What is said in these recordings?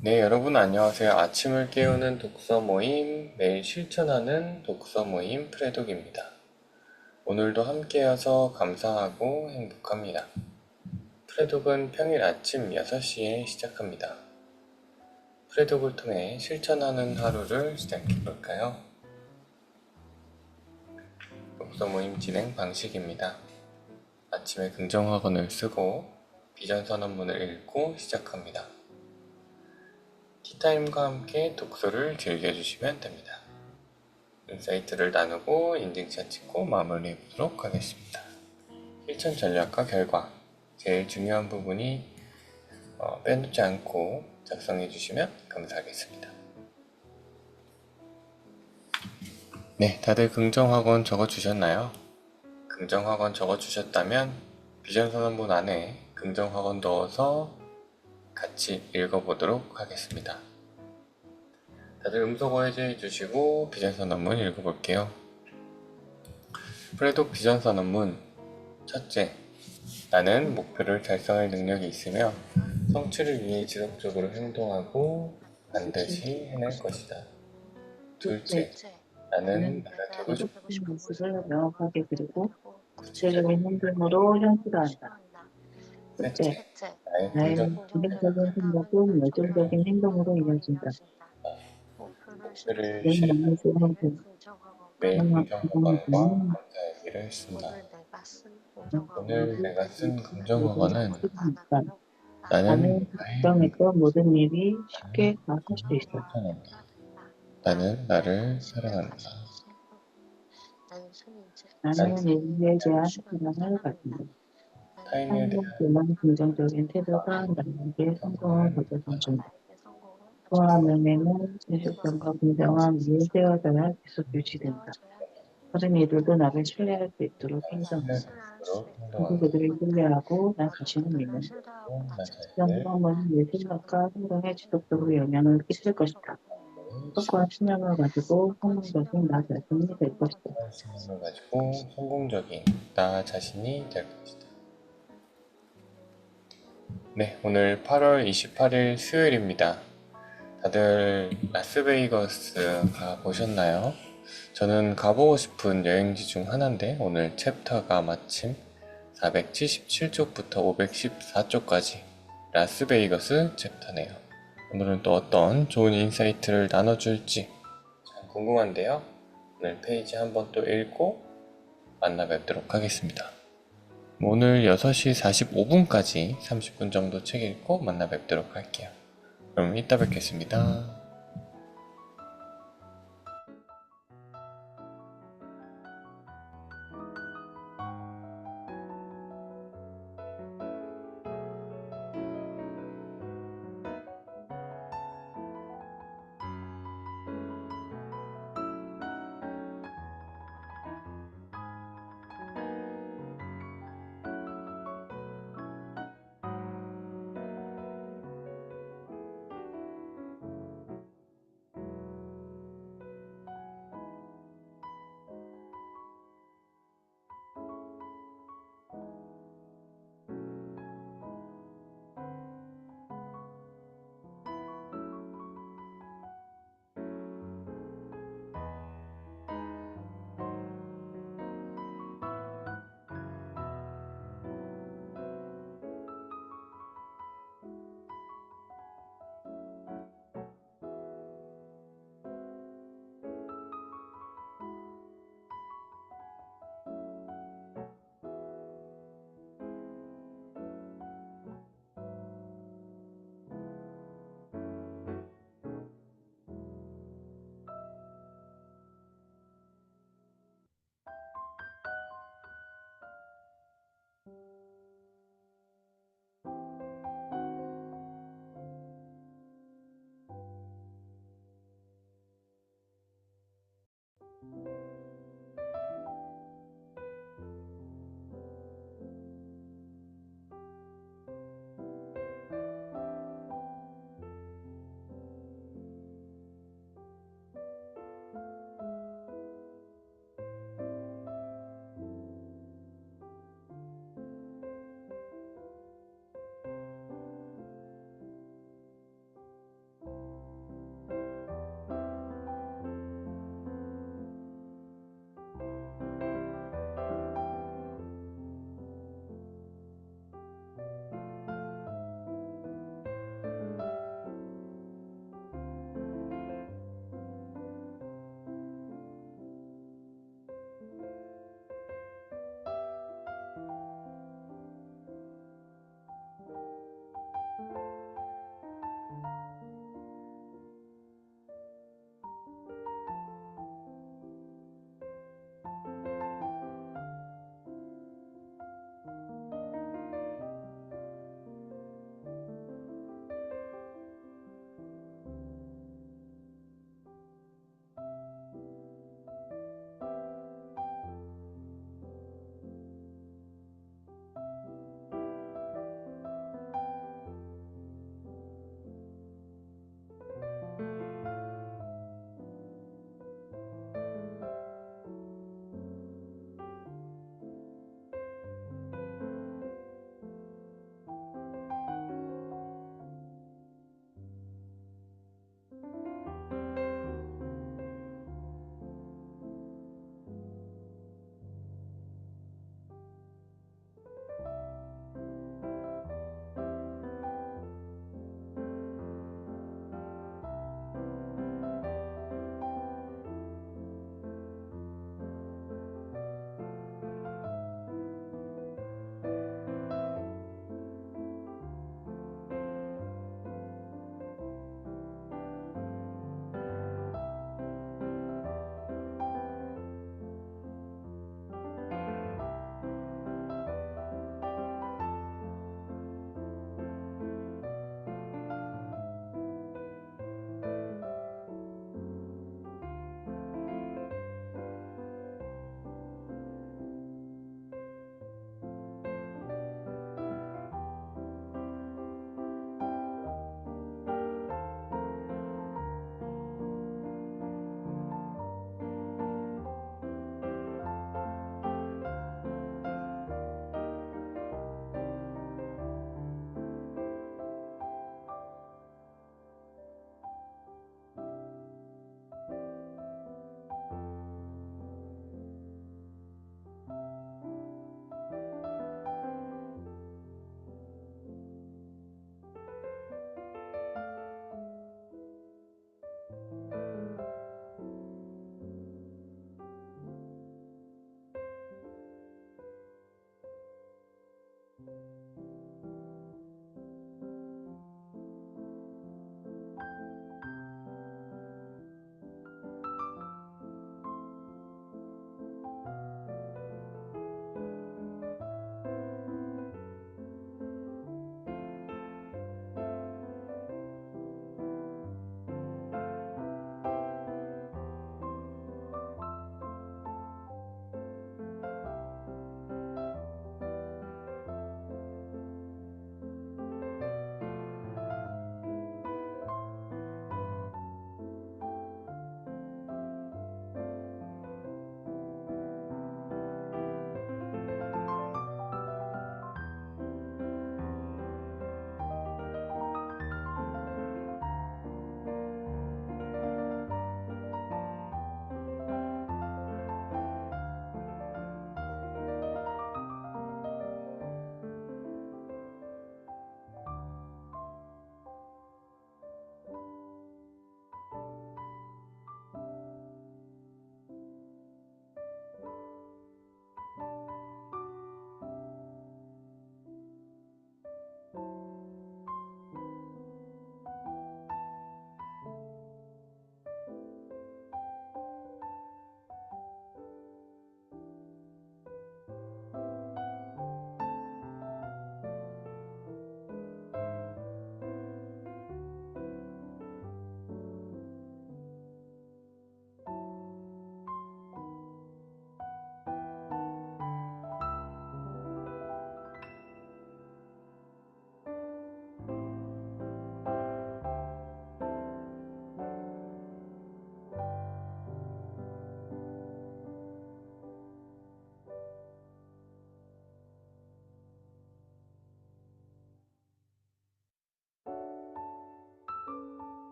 네, 여러분 안녕하세요. 아침을 깨우는 독서 모임, 매일 실천하는 독서 모임 프레독입니다. 오늘도 함께여서 감사하고 행복합니다. 프레독은 평일 아침 6시에 시작합니다. 프레독을 통해 실천하는 하루를 시작해볼까요? 독서 모임 진행 방식입니다. 아침에 긍정학원을 쓰고 비전선언문을 읽고 시작합니다. 티타임과 함께 독서를 즐겨주시면 됩니다. 인사이트를 나누고 인증샷 찍고 마무리해보도록 하겠습니다. 실천 전략과 결과, 제일 중요한 부분이 빼놓지 않고 작성해주시면 감사하겠습니다. 네, 다들 긍정학원 적어주셨나요? 긍정학원 적어주셨다면 비전선언문 안에 긍정학원 넣어서 같이 읽어보도록 하겠습니다. 다들 음소거 해제해주시고 비전선언문 읽어볼게요. 프레독 비전선언문. 첫째, 나는 목표를 달성할 능력이 있으며 성취를 위해 지속적으로 행동하고 반드시 해낼 것이다. 둘째, 나는 내가 되고 싶은 큰 모습을 명확하게 그리고 구체적인 행동으로 현실화한다. 셋째, 셋째, 나의 나의 진행적인 생각은 열정적인 행동으로 이어진다. 목표를 내 실현하기 마음을 쓰는 매일 긍정학원과 긍정적인 감사일기를 쓴다. 오늘 모습을 내가 쓴 모든 긍정학원은 실현한다. 나는 나는 나의 걱정했던 모든 일이 쉽게 다 할 수 있어. 실천한다. 나는 나를 사랑한다. 나는 나는 인류에 대한 사랑을 가진다. 타인에 대한 항상 긍정적인 태도가 나에게 성공을 가져다 준다. 또한 명예는 진실성과 공정한 이해되어져야 계속 유지된다. 다른 이들도 나를 신뢰할 수 있도록 행동한다. 신뢰도록 그리고 행동한다. 그들을 신뢰하고 나 자신을 믿는다. 나 이런 자신을 경험은 내 생각과 행동에 지속적으로 영향을 끼칠 것이다. 똑똑한 신념을 가지고 성공적인 나 자신이 될 것이다. 신념을 가지고 성공적인 나 자신이 될 것이다. 네, 오늘 8월 28일 수요일입니다. 다들 라스베이거스 가보셨나요? 저는 가보고 싶은 여행지 중 하나인데 오늘 챕터가 마침 477쪽부터 514쪽까지 라스베이거스 챕터네요. 오늘은 또 어떤 좋은 인사이트를 나눠줄지 참 궁금한데요. 오늘 페이지 한번 또 읽고 만나 뵙도록 하겠습니다. 오늘 6시 45분까지 30분 정도 책 읽고 만나 뵙도록 할게요. 그럼 이따 뵙겠습니다.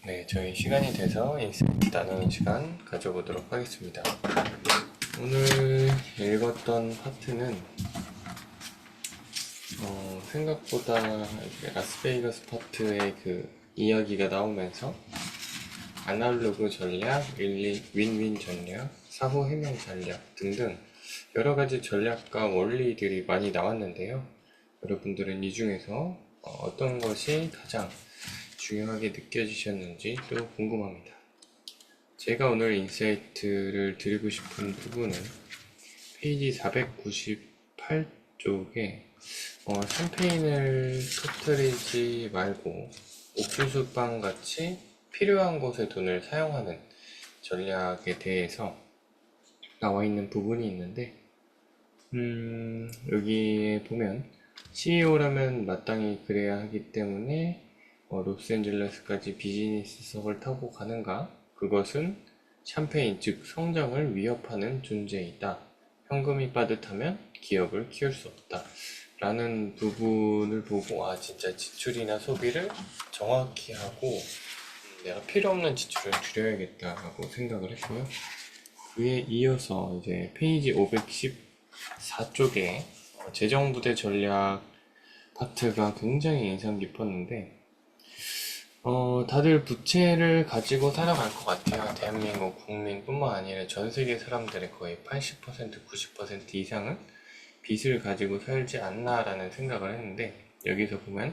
네, 저희 시간이 돼서 인사이트 나누는 시간 가져보도록 하겠습니다. 오늘 읽었던 파트는 생각보다 이제 라스베이거스 파트의 그 이야기가 나오면서 아날로그 전략, 윈윈 전략, 사후 해명 전략 등등 여러 가지 전략과 원리들이 많이 나왔는데요. 여러분들은 이 중에서 어떤 것이 가장 중요하게 느껴지셨는지 또 궁금합니다. 제가 오늘 인사이트를 드리고 싶은 부분은 페이지 498쪽에 샴페인을 터뜨리지 말고 옥수수빵 같이 필요한 곳에 돈을 사용하는 전략에 대해서 나와 있는 부분이 있는데, 여기에 보면 CEO라면 마땅히 그래야 하기 때문에 로스앤젤레스까지 비즈니스석을 타고 가는가? 그것은 샴페인, 즉 성장을 위협하는 존재이다. 현금이 빠듯하면 기업을 키울 수 없다. 라는 부분을 보고 진짜 지출이나 소비를 정확히 하고 내가 필요 없는 지출을 줄여야겠다라고 생각을 했고요. 그에 이어서 이제 페이지 514쪽에 재정부대 전략 파트가 굉장히 인상 깊었는데 다들 부채를 가지고 살아갈 것 같아요. 대한민국 국민뿐만 아니라 전 세계 사람들의 거의 80%, 90% 이상은 빚을 가지고 살지 않나라는 생각을 했는데 여기서 보면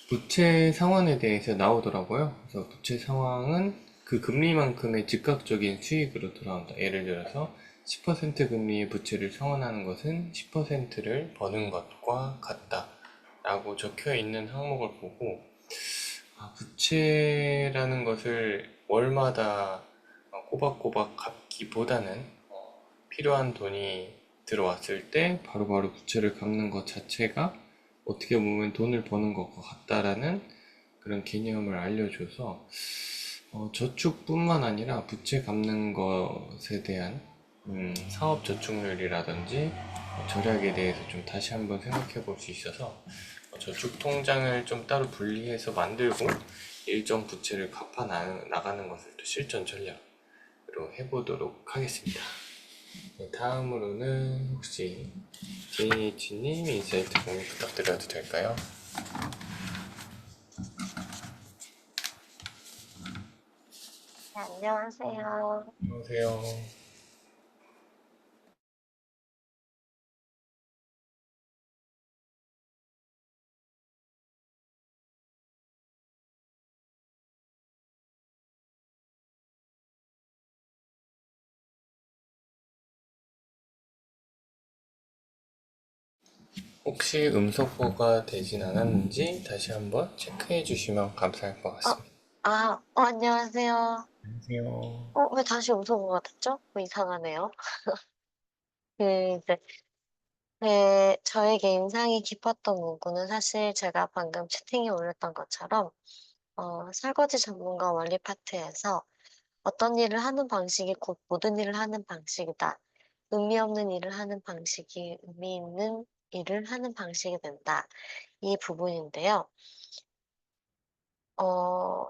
부채 상환에 대해서 나오더라고요. 그래서 부채 상환은 그 금리만큼의 즉각적인 수익으로 돌아온다. 예를 들어서 10% 금리의 부채를 상환하는 것은 10%를 버는 것과 같다. 라고 적혀 있는 항목을 보고 부채라는 것을 월마다 꼬박꼬박 갚기보다는 필요한 돈이 들어왔을 때 바로바로 부채를 갚는 것 자체가 어떻게 보면 돈을 버는 것과 같다라는 그런 개념을 알려줘서 저축뿐만 아니라 부채 갚는 것에 대한 사업 저축률이라든지 절약에 대해서 좀 다시 한번 생각해 볼 수 있어서 저축 통장을 좀 따로 분리해서 만들고 일정 부채를 갚아 나가는 것을 또 실전 전략으로 해보도록 하겠습니다. 네, 다음으로는 혹시 JH님 인사이트 공유 부탁드려도 될까요? 네, 안녕하세요. 안녕하세요. 혹시 음소거가 되진 않았는지 다시 한번 체크해 주시면 감사할 것 어, 같습니다. 안녕하세요. 안녕하세요. 왜 다시 음소거가 됐죠? 이상하네요. 이제, 저에게 인상이 깊었던 문구는 사실 제가 방금 채팅에 올렸던 것처럼, 설거지 전문가 원리 파트에서 어떤 일을 하는 방식이 곧 모든 일을 하는 방식이다. 의미 없는 일을 하는 방식이 의미 있는 일을 하는 방식이 된다. 이 부분인데요. 어,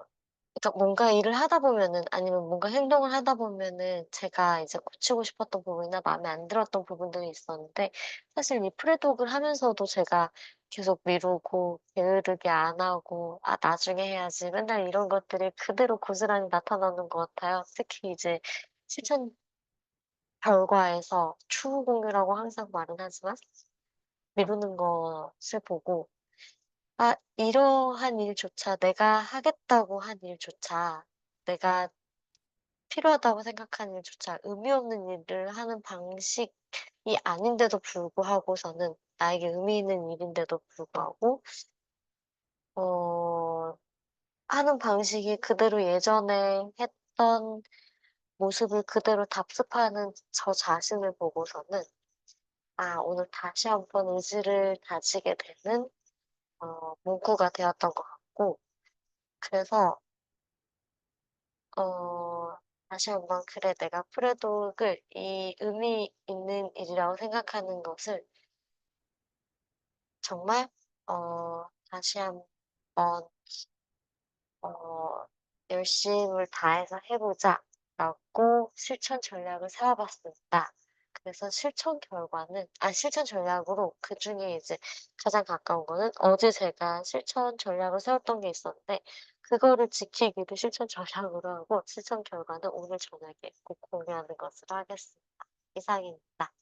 그러니까 뭔가 일을 하다 보면은 아니면 뭔가 행동을 하다 보면은 제가 이제 고치고 싶었던 부분이나 마음에 안 들었던 부분들이 있었는데 사실 이 프레독을 하면서도 제가 계속 미루고 게으르게 안 하고 나중에 해야지 맨날 이런 것들이 그대로 고스란히 나타나는 것 같아요. 특히 이제 실천 결과에서 추후 공유라고 항상 말은 하지만 미루는 것을 보고 이러한 일조차 내가 하겠다고 한 일조차 내가 필요하다고 생각하는 일조차 의미 없는 일을 하는 방식이 아닌데도 불구하고서는 나에게 의미 있는 일인데도 불구하고 어 하는 방식이 그대로 예전에 했던 모습을 그대로 답습하는 저 자신을 보고서는 오늘 다시 한번 의지를 다지게 되는 문구가 되었던 것 같고 그래서 어 다시 한번 '그래 내가 프레독을 이 의미 있는 일이라고 생각하는 것을 정말 다시 한번 열심을 다해서 해보자 라고 실천 전략을 세워봤습니다. 그래서 실천 전략으로 그중에 이제 가장 가까운 거는 어제 제가 실천 전략을 세웠던 게 있었는데 그거를 지키기도 실천 전략으로 하고 실천 결과는 오늘 저녁에 꼭 공유하는 것으로 하겠습니다. 이상입니다.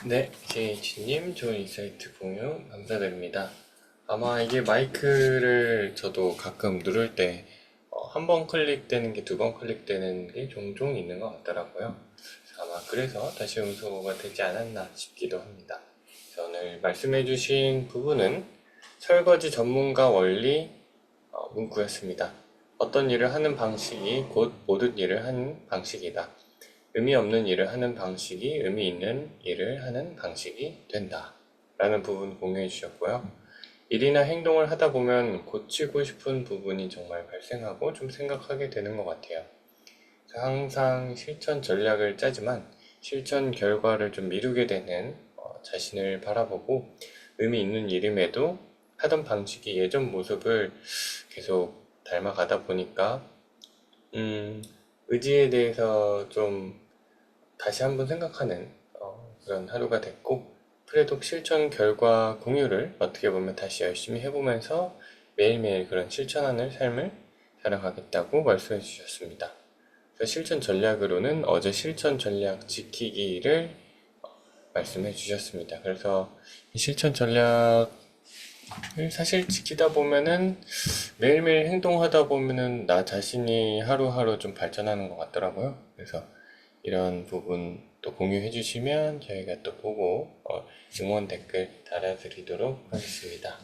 네, JH님 좋은 인사이트 공유 감사드립니다. 아마 이게 마이크를 저도 가끔 누를 때 한 번 클릭되는 게 두 번 클릭되는 게 종종 있는 것 같더라고요. 아마 그래서 다시 음소거가 되지 않았나 싶기도 합니다. 그래서 오늘 말씀해주신 부분은 설거지 전문가 원리 문구였습니다. 어떤 일을 하는 방식이 곧 모든 일을 하는 방식이다. 의미 없는 일을 하는 방식이 의미 있는 일을 하는 방식이 된다. 라는 부분 공유해 주셨고요. 일이나 행동을 하다 보면 고치고 싶은 부분이 정말 발생하고 좀 생각하게 되는 것 같아요. 항상 실천 전략을 짜지만 실천 결과를 좀 미루게 되는 자신을 바라보고 의미 있는 일임에도 하던 방식이 예전 모습을 계속 닮아가다 보니까 의지에 대해서 좀 다시 한번 생각하는 그런 하루가 됐고 프레독 실천 결과 공유를 어떻게 보면 다시 열심히 해보면서 매일매일 그런 실천하는 삶을 살아가겠다고 말씀해 주셨습니다. 그래서 실천 전략으로는 어제 실천 전략 지키기를 말씀해 주셨습니다. 그래서 이 실천 전략을 사실 지키다 보면은 매일매일 행동하다 보면은 나 자신이 하루하루 좀 발전하는 것 같더라고요. 그래서 이런 부분 또 공유해 주시면 저희가 또 보고 응원 댓글 달아드리도록 하겠습니다.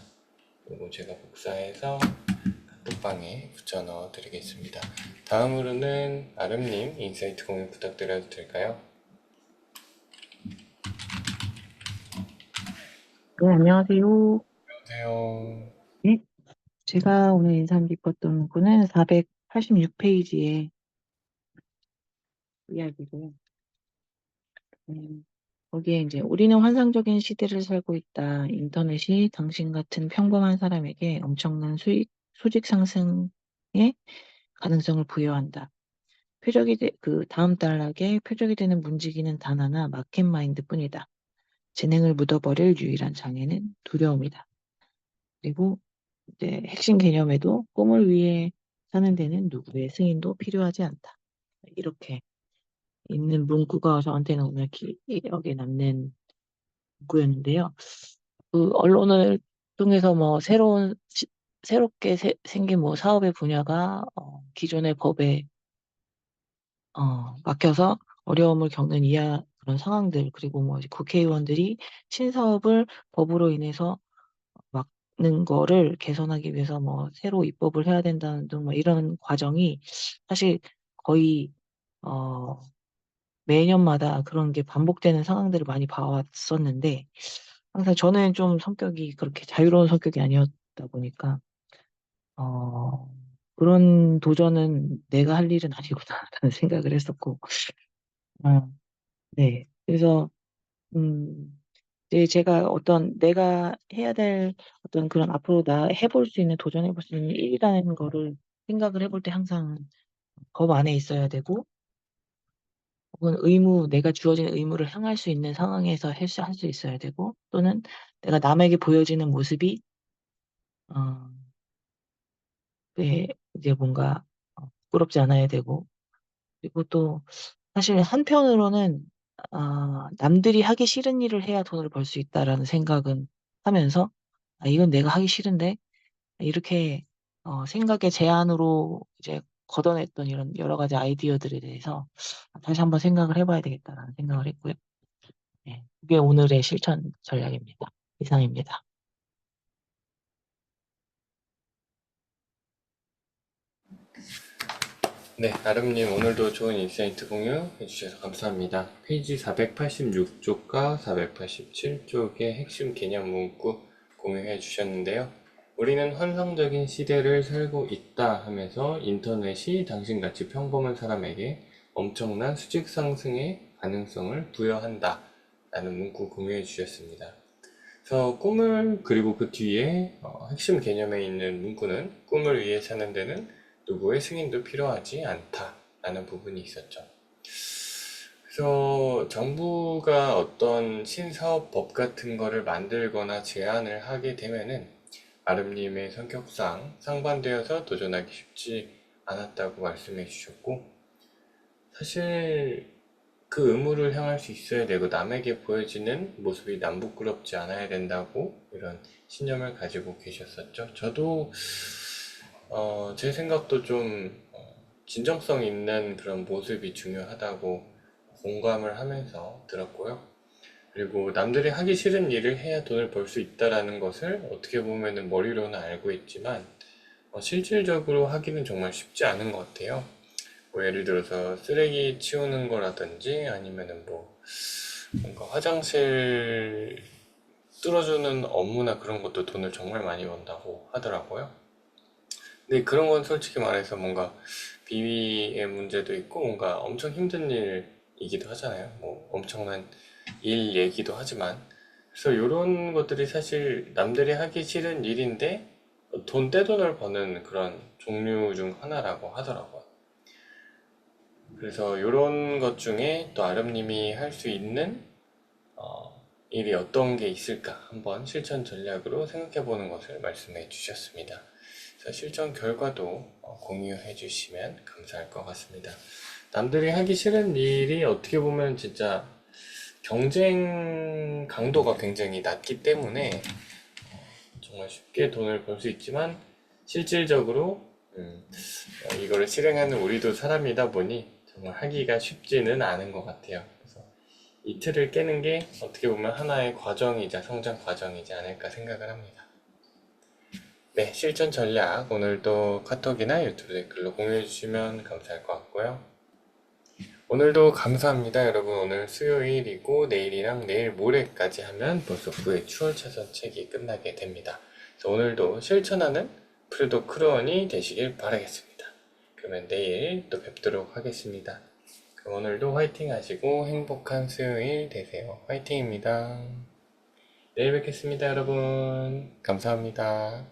그리고 제가 복사해서 카톡방에 붙여 넣어 드리겠습니다. 다음으로는 아름님 인사이트 공유 부탁드려도 될까요? 네, 안녕하세요. 안녕하세요. 네, 제가 오늘 인상 깊었던 문구는 486페이지의 이야기고요. 거기에 이제 우리는 환상적인 시대를 살고 있다. 인터넷이 당신 같은 평범한 사람에게 엄청난 수직 상승의 가능성을 부여한다. 그 다음 단락에 표적이 되는 문지기는 단 하나, 마켓 마인드뿐이다. 재능을 묻어버릴 유일한 장애는 두려움이다. 그리고 이제 핵심 개념에도 꿈을 위해 사는 데는 누구의 승인도 필요하지 않다. 이렇게 있는 문구가 저한테는 오늘 기억에 남는 문구였는데요. 그 언론을 통해서 뭐 새롭게 생긴 뭐 사업의 분야가 기존의 법에 막혀서 어려움을 겪는 그런 상황들, 그리고 뭐 이제 국회의원들이 신사업을 법으로 인해서 막는 거를 개선하기 위해서 뭐 새로 입법을 해야 된다는 등 뭐 이런 과정이 사실 거의 매년마다 그런 게 반복되는 상황들을 많이 봐왔었는데 항상 저는 좀 성격이 그렇게 자유로운 성격이 아니었다 보니까 어, 그런 도전은 내가 할 일은 아니구나라는 생각을 했었고, 어, 네. 그래서, 이제 제가 내가 해야 될 어떤 그런 앞으로 해볼 수 있는, 도전해볼 수 있는 일이라는 거를 생각을 해볼 때 항상 법 안에 있어야 되고, 혹은 내가 주어진 의무를 향할 수 있는 상황에서 할 수 있어야 되고, 또는 내가 남에게 보여지는 모습이, 어, 이제 뭔가 부끄럽지 않아야 되고, 그리고 또 사실 한편으로는 남들이 하기 싫은 일을 해야 돈을 벌 수 있다라는 생각은 하면서 이건 내가 하기 싫은데 이렇게 생각의 제한으로 이제 걷어냈던 이런 여러 가지 아이디어들에 대해서 다시 한번 생각을 해봐야 되겠다라는 생각을 했고요. 네, 그게 오늘의 실천 전략입니다. 이상입니다. 네, 아름님 오늘도 좋은 인사이트 공유 해주셔서 감사합니다. 페이지 486쪽과 487쪽의 핵심 개념 문구 공유해 주셨는데요. 우리는 환상적인 시대를 살고 있다 하면서 인터넷이 당신같이 평범한 사람에게 엄청난 수직 상승의 가능성을 부여한다 라는 문구 공유해 주셨습니다. 그래서 꿈을 그리고 그 뒤에 핵심 개념에 있는 문구는 꿈을 위해 사는 데는 누구의 승인도 필요하지 않다라는 부분이 있었죠. 그래서 정부가 어떤 신사업법 같은 거를 만들거나 제안을 하게 되면은 아름님의 성격상 상반되어서 도전하기 쉽지 않았다고 말씀해 주셨고, 사실 그 의무를 향할 수 있어야 되고 남에게 보여지는 모습이 남 부끄럽지 않아야 된다고 이런 신념을 가지고 계셨었죠. 저도 제 생각도 좀 진정성 있는 그런 모습이 중요하다고 공감을 하면서 들었고요. 그리고 남들이 하기 싫은 일을 해야 돈을 벌 수 있다라는 것을 어떻게 보면은 머리로는 알고 있지만 실질적으로 하기는 정말 쉽지 않은 것 같아요. 뭐 예를 들어서 쓰레기 치우는 거라든지 아니면은 뭐 뭔가 화장실 뚫어주는 업무나 그런 것도 돈을 정말 많이 번다고 하더라고요. 근데 그런 건 솔직히 말해서 뭔가 비위의 문제도 있고 뭔가 엄청 힘든 일이기도 하잖아요. 뭐 엄청난 일 얘기도 하지만, 그래서 이런 것들이 사실 남들이 하기 싫은 일인데 떼돈을 버는 그런 종류 중 하나라고 하더라고요. 그래서 이런 것 중에 또 아름님이 할 수 있는 일이 어떤 게 있을까 한번 실천 전략으로 생각해 보는 것을 말씀해 주셨습니다. 그래서 실전 결과도 공유해 주시면 감사할 것 같습니다. 남들이 하기 싫은 일이 어떻게 보면 진짜 경쟁 강도가 굉장히 낮기 때문에 정말 쉽게 돈을 벌 수 있지만 실질적으로 이거를 실행하는 우리도 사람이다 보니 정말 하기가 쉽지는 않은 것 같아요. 그래서 이 틀을 깨는 게 어떻게 보면 하나의 과정이자 성장 과정이지 않을까 생각을 합니다. 네, 실전 전략 오늘도 카톡이나 유튜브 댓글로 공유해 주시면 감사할 것 같고요. 오늘도 감사합니다. 여러분, 오늘 수요일이고 내일이랑 내일 모레까지 하면 벌써 9회 추월차선 책이 끝나게 됩니다. 그래서 오늘도 실천하는 프레도 크루원이 되시길 바라겠습니다. 그러면 내일 또 뵙도록 하겠습니다. 그럼 오늘도 화이팅 하시고 행복한 수요일 되세요. 화이팅입니다. 내일 뵙겠습니다, 여러분. 감사합니다.